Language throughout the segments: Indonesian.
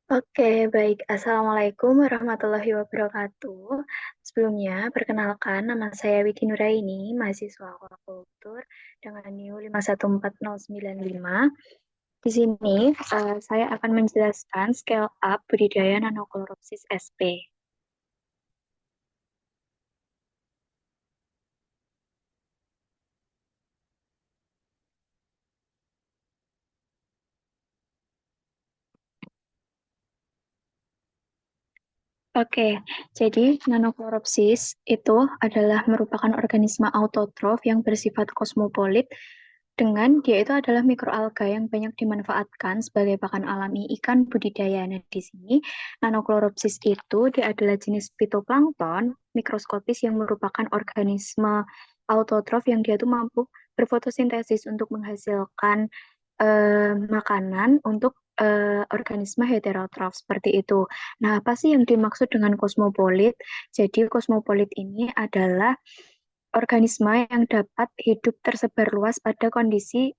Oke, baik. Assalamualaikum warahmatullahi wabarakatuh. Sebelumnya, perkenalkan nama saya Widi Nuraini, mahasiswa aquaculture dengan NIU 514095. Di sini, saya akan menjelaskan scale up budidaya Nanochloropsis sp. Oke, jadi Nanochloropsis itu adalah merupakan organisme autotrof yang bersifat kosmopolit dengan dia itu adalah mikroalga yang banyak dimanfaatkan sebagai pakan alami ikan budidaya. Nah, di sini Nanochloropsis itu dia adalah jenis fitoplankton mikroskopis yang merupakan organisme autotrof yang dia tuh mampu berfotosintesis untuk menghasilkan makanan untuk organisme heterotrof seperti itu. Nah, apa sih yang dimaksud dengan kosmopolit? Jadi, kosmopolit ini adalah organisme yang dapat hidup tersebar luas pada kondisi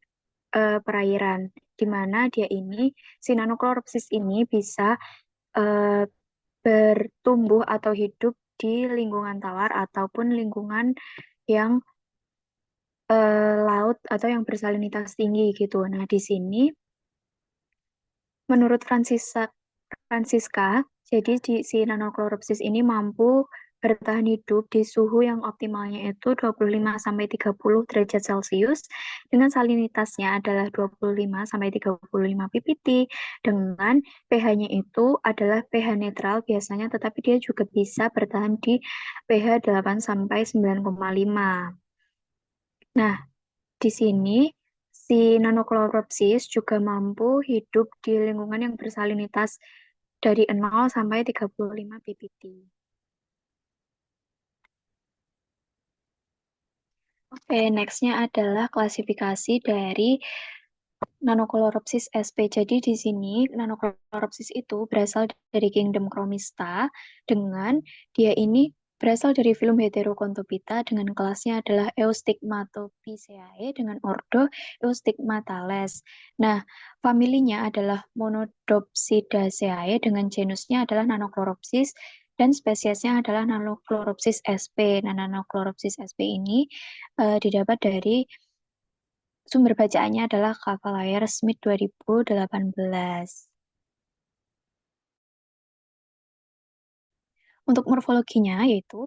perairan, di mana dia ini, si Nanochloropsis ini bisa eh, bertumbuh atau hidup di lingkungan tawar ataupun lingkungan yang laut atau yang bersalinitas tinggi gitu. Nah, di sini menurut Francisca, jadi si Nanochloropsis ini mampu bertahan hidup di suhu yang optimalnya itu 25-30 derajat Celcius dengan salinitasnya adalah 25-35 ppt dengan pH-nya itu adalah pH netral biasanya tetapi dia juga bisa bertahan di pH 8-9,5. Nah, di sini si Nanochloropsis juga mampu hidup di lingkungan yang bersalinitas dari 0-35 ppt. Oke, nextnya adalah klasifikasi dari Nanochloropsis sp. Jadi di sini Nanochloropsis itu berasal dari kingdom Chromista dengan dia ini berasal dari filum Heteroconthophyta dengan kelasnya adalah Eustigmatopiceae dengan ordo Eustigmatales. Nah, familinya adalah Monodopsidaceae dengan genusnya adalah Nanochloropsis dan spesiesnya adalah Nanochloropsis sp. Nah, Nanochloropsis sp ini didapat dari sumber bacaannya adalah Cavalier Smith 2018. Untuk morfologinya yaitu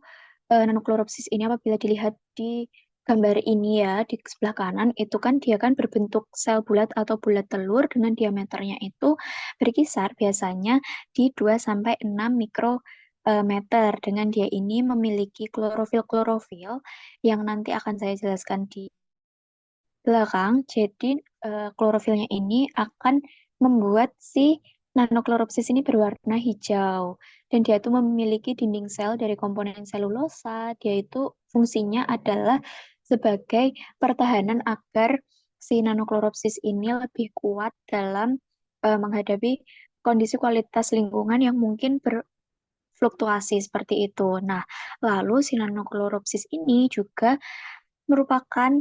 Nanochloropsis ini apabila dilihat di gambar ini ya di sebelah kanan itu kan dia kan berbentuk sel bulat atau bulat telur dengan diameternya itu berkisar biasanya di 2 sampai 6 mikrometer dengan dia ini memiliki klorofil-klorofil yang nanti akan saya jelaskan di belakang. Jadi klorofilnya ini akan membuat si nanochloropsis ini berwarna hijau. Dan dia itu memiliki dinding sel dari komponen selulosa. Dia itu fungsinya adalah sebagai pertahanan agar si nanochloropsis ini lebih kuat dalam menghadapi kondisi kualitas lingkungan yang mungkin berfluktuasi seperti itu. Nah, lalu si nanochloropsis ini juga merupakan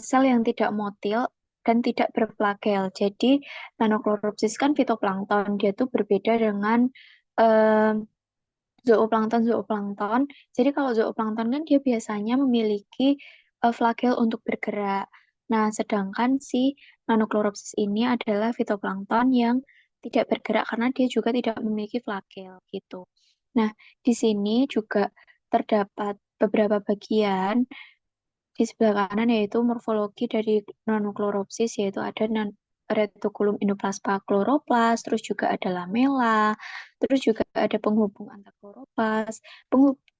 sel yang tidak motil dan tidak berflagel. Jadi Nanochloropsis kan fitoplankton, dia tuh berbeda dengan eh, zooplankton. Jadi kalau zooplankton kan dia biasanya memiliki flagel untuk bergerak. Nah, sedangkan si Nanochloropsis ini adalah fitoplankton yang tidak bergerak karena dia juga tidak memiliki flagel gitu. Nah, di sini juga terdapat beberapa bagian di sebelah kanan yaitu morfologi dari nanochloropsis yaitu ada retikulum endoplasma kloroplas, terus juga ada lamela, terus juga ada penghubung antar kloroplas,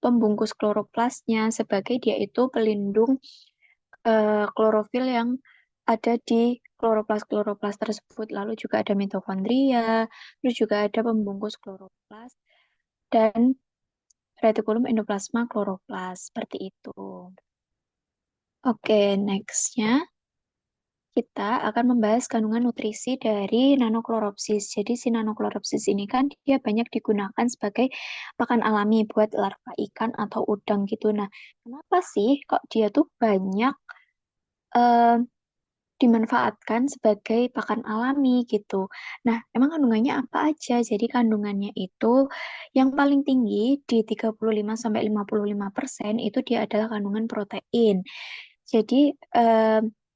pembungkus kloroplasnya sebagai dia itu pelindung klorofil yang ada di kloroplas tersebut. Lalu juga ada mitokondria, terus juga ada pembungkus kloroplas dan retikulum endoplasma kloroplas seperti itu. Oke, nextnya kita akan membahas kandungan nutrisi dari nanochloropsis. Jadi si nanochloropsis ini kan dia banyak digunakan sebagai pakan alami buat larva ikan atau udang gitu. Nah, kenapa sih kok dia tuh banyak eh, dimanfaatkan sebagai pakan alami gitu. Nah, emang kandungannya apa aja? Jadi kandungannya itu yang paling tinggi di 35-55% itu dia adalah kandungan protein. Jadi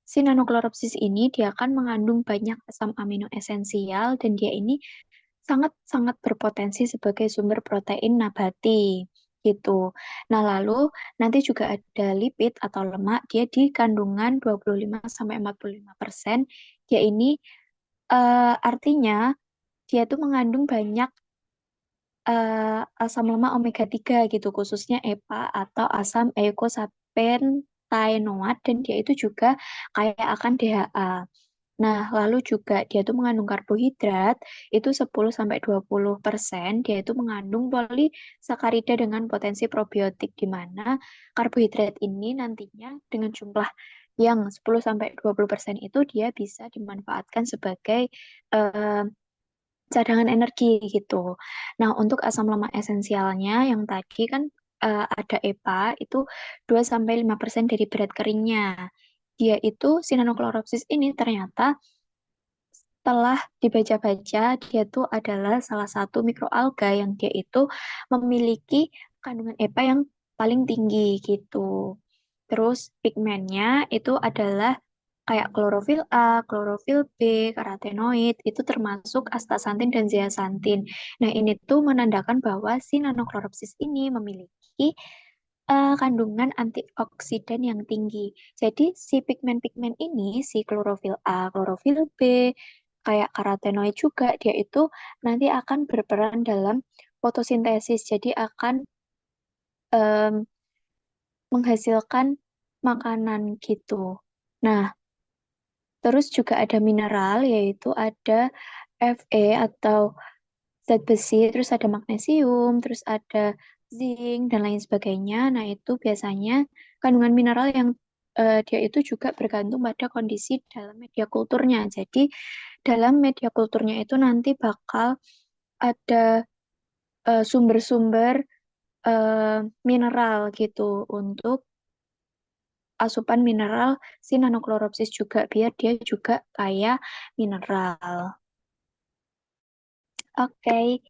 si nanochloropsis ini dia akan mengandung banyak asam amino esensial dan dia ini sangat-sangat berpotensi sebagai sumber protein nabati gitu. Nah, lalu nanti juga ada lipid atau lemak, dia di kandungan 25-45%. Dia ini artinya dia tuh mengandung banyak asam lemak omega 3 gitu, khususnya EPA atau asam eikosapentaenoat dan dia itu juga kaya akan DHA. Nah, lalu juga dia tuh mengandung karbohidrat itu 10-20%. Dia itu mengandung polisakarida dengan potensi probiotik di mana karbohidrat ini nantinya dengan jumlah yang 10-20% itu dia bisa dimanfaatkan sebagai eh, cadangan energi gitu. Nah, untuk asam lemak esensialnya yang tadi kan ada EPA itu 2-5% dari berat keringnya. Dia itu si nanochloropsis ini ternyata setelah dibaca-baca, dia tuh adalah salah satu mikroalga yang dia itu memiliki kandungan EPA yang paling tinggi gitu. Terus pigmennya itu adalah kayak klorofil A, klorofil B, karotenoid, itu termasuk astaxanthin dan zeaxanthin. Nah, ini tuh menandakan bahwa si nanochloropsis ini memiliki kandungan antioksidan yang tinggi. Jadi si pigmen-pigmen ini, si klorofil A, klorofil B, kayak karotenoid juga, dia itu nanti akan berperan dalam fotosintesis. Jadi akan em, menghasilkan makanan gitu. Nah, terus juga ada mineral, yaitu ada Fe atau zat besi, terus ada magnesium, terus ada zinc, dan lain sebagainya. Nah, itu biasanya kandungan mineral yang dia itu juga bergantung pada kondisi dalam media kulturnya. Jadi, dalam media kulturnya itu nanti bakal ada sumber-sumber eh, mineral gitu untuk asupan mineral si nanochloropsis juga biar dia juga kaya mineral. Oke,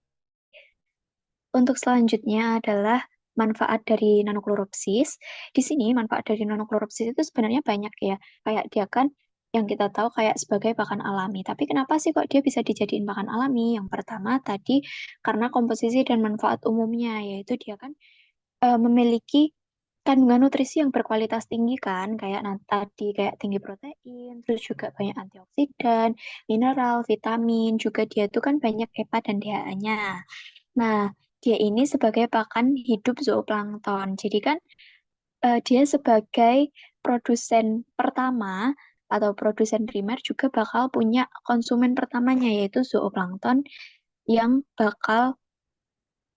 untuk selanjutnya adalah manfaat dari nanochloropsis. Di sini manfaat dari nanochloropsis itu sebenarnya banyak ya. Kayak dia kan yang kita tahu kayak sebagai pakan alami. Tapi kenapa sih kok dia bisa dijadiin pakan alami? Yang pertama tadi karena komposisi dan manfaat umumnya, yaitu dia kan memiliki kandungan nutrisi yang berkualitas tinggi kan, kayak tadi kayak tinggi protein, terus juga banyak antioksidan, mineral, vitamin, juga dia tuh kan banyak EPA dan DHA-nya. Nah, dia ini sebagai pakan hidup zooplankton. Jadi kan dia sebagai produsen pertama atau produsen primer juga bakal punya konsumen pertamanya yaitu zooplankton yang bakal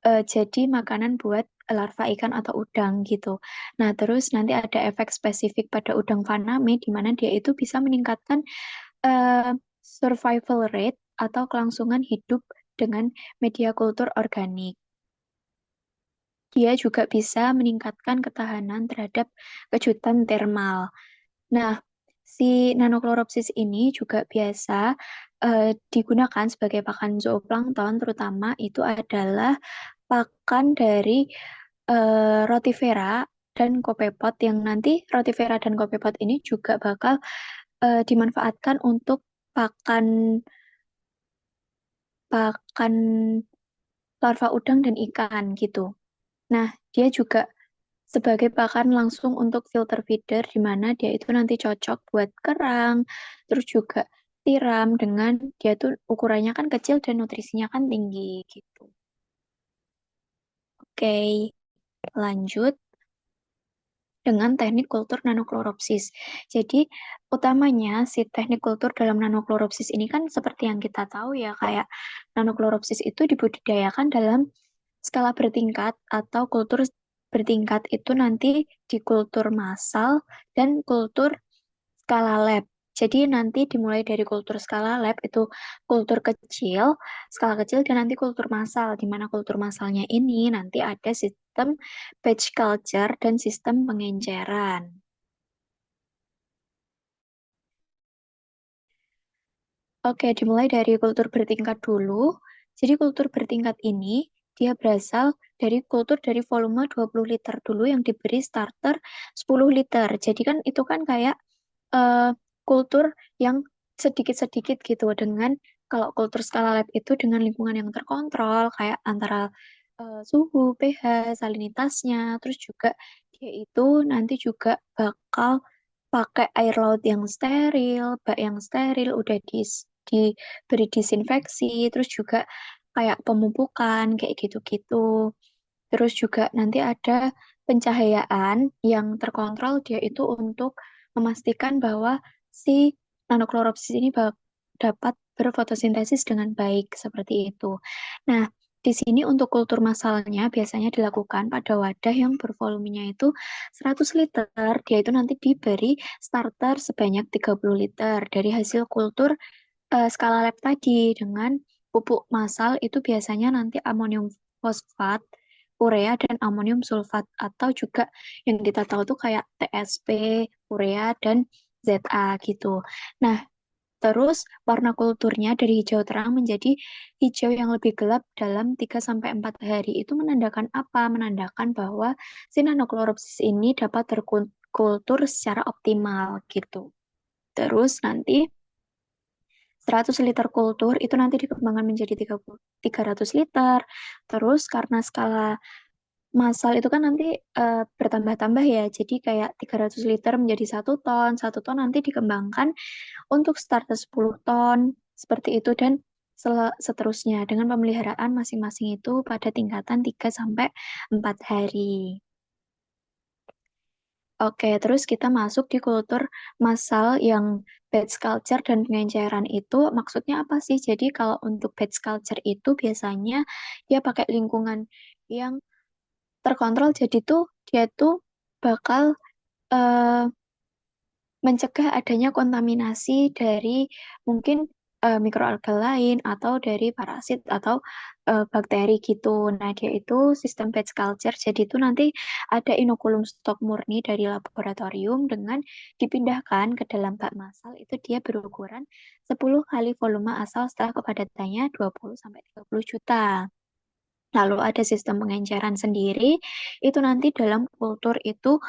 jadi makanan buat larva ikan atau udang gitu. Nah, terus nanti ada efek spesifik pada udang faname di mana dia itu bisa meningkatkan eh, survival rate atau kelangsungan hidup dengan media kultur organik. Dia juga bisa meningkatkan ketahanan terhadap kejutan termal. Nah, si nanochloropsis ini juga biasa digunakan sebagai pakan zooplankton, terutama itu adalah pakan dari rotivera dan kopepot yang nanti rotivera dan kopepot ini juga bakal dimanfaatkan untuk pakan pakan larva udang dan ikan gitu. Nah, dia juga sebagai pakan langsung untuk filter feeder di mana dia itu nanti cocok buat kerang, terus juga tiram dengan dia tuh ukurannya kan kecil dan nutrisinya kan tinggi gitu. Oke, lanjut dengan teknik kultur nanochloropsis. Jadi, utamanya si teknik kultur dalam nanochloropsis ini kan seperti yang kita tahu ya, kayak nanochloropsis itu dibudidayakan dalam skala bertingkat atau kultur bertingkat itu nanti di kultur massal dan kultur skala lab. Jadi nanti dimulai dari kultur skala lab itu kultur kecil, skala kecil dan nanti kultur massal. Di mana kultur massalnya ini nanti ada sistem batch culture dan sistem pengenceran. Oke, dimulai dari kultur bertingkat dulu. Jadi kultur bertingkat ini dia berasal dari kultur dari volume 20 liter dulu yang diberi starter 10 liter. Jadi kan itu kan kayak eh, kultur yang sedikit-sedikit gitu dengan kalau kultur skala lab itu dengan lingkungan yang terkontrol kayak antara suhu, pH, salinitasnya, terus juga dia itu nanti juga bakal pakai air laut yang steril, bak yang steril, udah diberi disinfeksi, terus juga kayak pemupukan, kayak gitu-gitu. Terus juga nanti ada pencahayaan yang terkontrol, dia itu untuk memastikan bahwa si nanoklorofsis ini dapat berfotosintesis dengan baik, seperti itu. Nah, di sini untuk kultur masalnya biasanya dilakukan pada wadah yang bervolumenya itu 100 liter. Dia itu nanti diberi starter sebanyak 30 liter dari hasil kultur skala lab tadi dengan pupuk massal itu biasanya nanti amonium fosfat, urea, dan amonium sulfat atau juga yang kita tahu tuh kayak TSP, urea, dan ZA gitu. Nah, terus warna kulturnya dari hijau terang menjadi hijau yang lebih gelap dalam 3 sampai 4 hari. Itu menandakan apa? Menandakan bahwa si nanokloropsis ini dapat terkultur secara optimal gitu. Terus nanti 100 liter kultur itu nanti dikembangkan menjadi 300 liter. Terus karena skala massal itu kan nanti bertambah-tambah ya. Jadi kayak 300 liter menjadi 1 ton. 1 ton nanti dikembangkan untuk starter 10 ton. Seperti itu dan seterusnya dengan pemeliharaan masing-masing itu pada tingkatan 3 sampai 4 hari. Oke, terus kita masuk di kultur massal yang batch culture dan pengenceran itu maksudnya apa sih? Jadi kalau untuk batch culture itu biasanya dia pakai lingkungan yang terkontrol, jadi tuh dia tuh bakal eh, mencegah adanya kontaminasi dari mungkin mikroalga lain atau dari parasit atau bakteri gitu. Nah, dia itu sistem batch culture. Jadi itu nanti ada inokulum stok murni dari laboratorium dengan dipindahkan ke dalam bak massal. Itu dia berukuran 10 kali volume asal setelah kepadatannya 20 sampai 30 juta. Lalu ada sistem pengenceran sendiri, itu nanti dalam kultur itu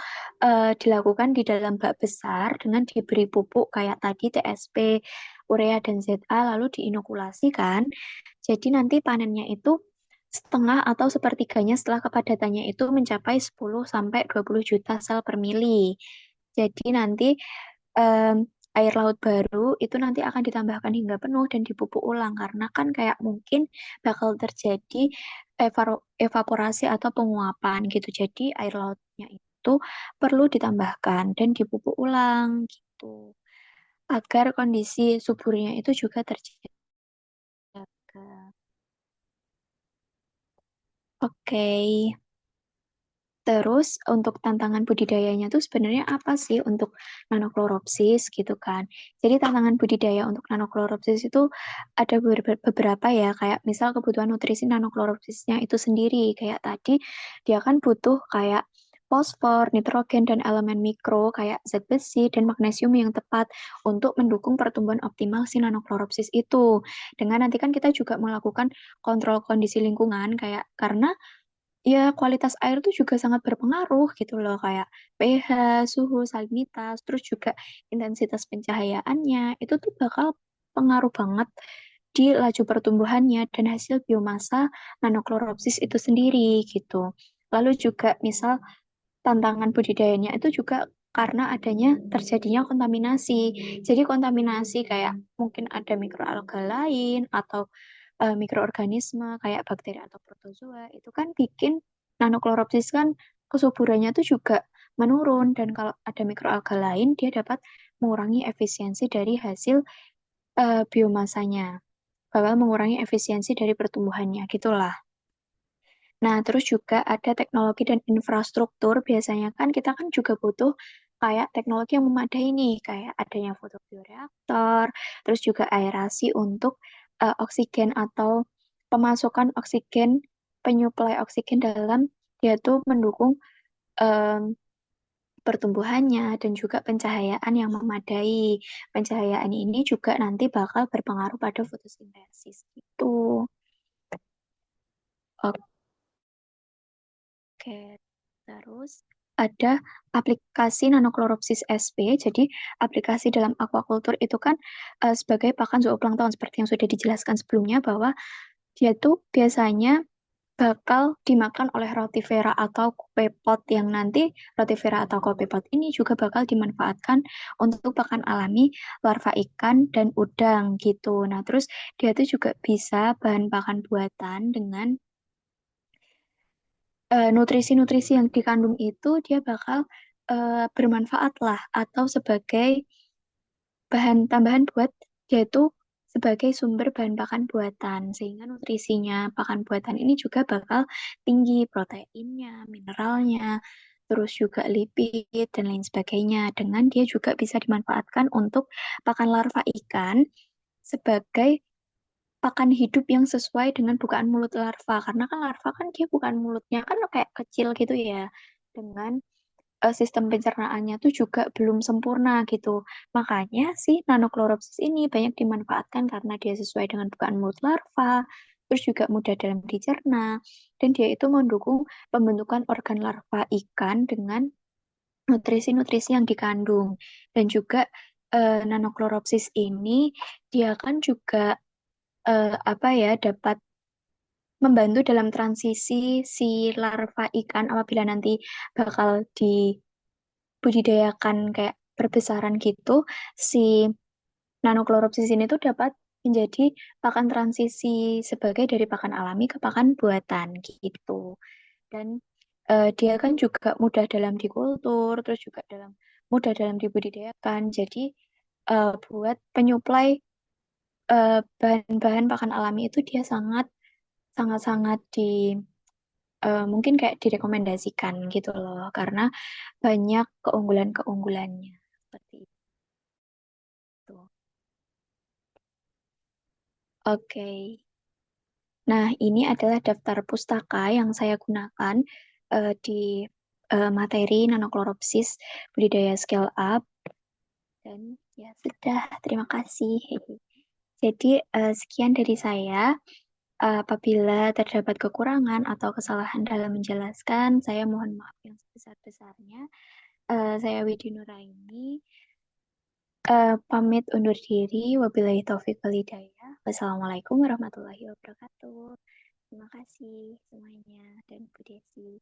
dilakukan di dalam bak besar dengan diberi pupuk kayak tadi TSP, urea, dan ZA, lalu diinokulasikan. Jadi nanti panennya itu setengah atau sepertiganya setelah kepadatannya itu mencapai 10 sampai 20 juta sel per mili. Jadi nanti em, air laut baru itu nanti akan ditambahkan hingga penuh dan dipupuk ulang karena kan kayak mungkin bakal terjadi evaporasi atau penguapan gitu. Jadi air lautnya itu perlu ditambahkan dan dipupuk ulang gitu agar kondisi suburnya itu juga terjaga. Oke. Terus untuk tantangan budidayanya tuh sebenarnya apa sih untuk nanokloropsis gitu kan? Jadi tantangan budidaya untuk nanokloropsis itu ada beberapa ya, kayak misal kebutuhan nutrisi nanokloropsisnya itu sendiri. Kayak tadi dia kan butuh kayak fosfor, nitrogen, dan elemen mikro kayak zat besi dan magnesium yang tepat untuk mendukung pertumbuhan optimal si nanokloropsis itu. Dengan nanti kan kita juga melakukan kontrol kondisi lingkungan kayak karena ya kualitas air tuh juga sangat berpengaruh gitu loh kayak pH, suhu, salinitas, terus juga intensitas pencahayaannya itu tuh bakal pengaruh banget di laju pertumbuhannya dan hasil biomasa nanokloropsis itu sendiri gitu. Lalu juga misal tantangan budidayanya itu juga karena adanya terjadinya kontaminasi. Jadi kontaminasi kayak mungkin ada mikroalga lain atau mikroorganisme kayak bakteri atau protozoa itu kan bikin nanokloropsis kan kesuburannya tuh juga menurun dan kalau ada mikroalga lain dia dapat mengurangi efisiensi dari hasil biomasanya, bakal mengurangi efisiensi dari pertumbuhannya gitulah. Nah, terus juga ada teknologi dan infrastruktur. Biasanya kan kita kan juga butuh kayak teknologi yang memadai nih, kayak adanya fotobioreaktor, terus juga aerasi untuk oksigen atau pemasukan oksigen, penyuplai oksigen dalam dia tuh mendukung pertumbuhannya dan juga pencahayaan yang memadai. Pencahayaan ini juga nanti bakal berpengaruh pada fotosintesis gitu. Oke, terus ada aplikasi Nanochloropsis sp. Jadi aplikasi dalam aquaculture itu kan sebagai pakan zooplankton seperti yang sudah dijelaskan sebelumnya bahwa dia tuh biasanya bakal dimakan oleh rotivera atau copepod yang nanti rotivera atau copepod ini juga bakal dimanfaatkan untuk pakan alami larva ikan dan udang gitu. Nah, terus dia tuh juga bisa bahan pakan buatan dengan nutrisi-nutrisi yang dikandung itu dia bakal bermanfaat lah atau sebagai bahan tambahan buat dia itu sebagai sumber bahan pakan buatan sehingga nutrisinya pakan buatan ini juga bakal tinggi proteinnya, mineralnya, terus juga lipid dan lain sebagainya dengan dia juga bisa dimanfaatkan untuk pakan larva ikan sebagai pakan hidup yang sesuai dengan bukaan mulut larva karena kan larva kan dia bukan mulutnya kan kayak kecil gitu ya dengan sistem pencernaannya tuh juga belum sempurna gitu. Makanya si Nanochloropsis ini banyak dimanfaatkan karena dia sesuai dengan bukaan mulut larva, terus juga mudah dalam dicerna, dan dia itu mendukung pembentukan organ larva ikan dengan nutrisi-nutrisi yang dikandung. Dan juga Nanochloropsis ini dia kan juga apa ya dapat membantu dalam transisi si larva ikan apabila nanti bakal dibudidayakan kayak berbesaran gitu, si nanochloropsis ini tuh dapat menjadi pakan transisi sebagai dari pakan alami ke pakan buatan gitu. Dan dia kan juga mudah dalam dikultur, terus juga mudah dalam dibudidayakan. Jadi buat penyuplai bahan-bahan pakan alami itu dia sangat sangat sangat mungkin kayak direkomendasikan gitu loh karena banyak keunggulan-keunggulannya seperti itu. Oke. Nah, ini adalah daftar pustaka yang saya gunakan di materi nanochloropsis budidaya scale up dan ya sudah, terima kasih. Jadi sekian dari saya. Apabila terdapat kekurangan atau kesalahan dalam menjelaskan, saya mohon maaf yang sebesar-besarnya. Saya Widi Nuraini, pamit undur diri. Wabillahi taufiq wal hidayah. Wassalamualaikum warahmatullahi wabarakatuh. Terima kasih semuanya dan Bu Desi.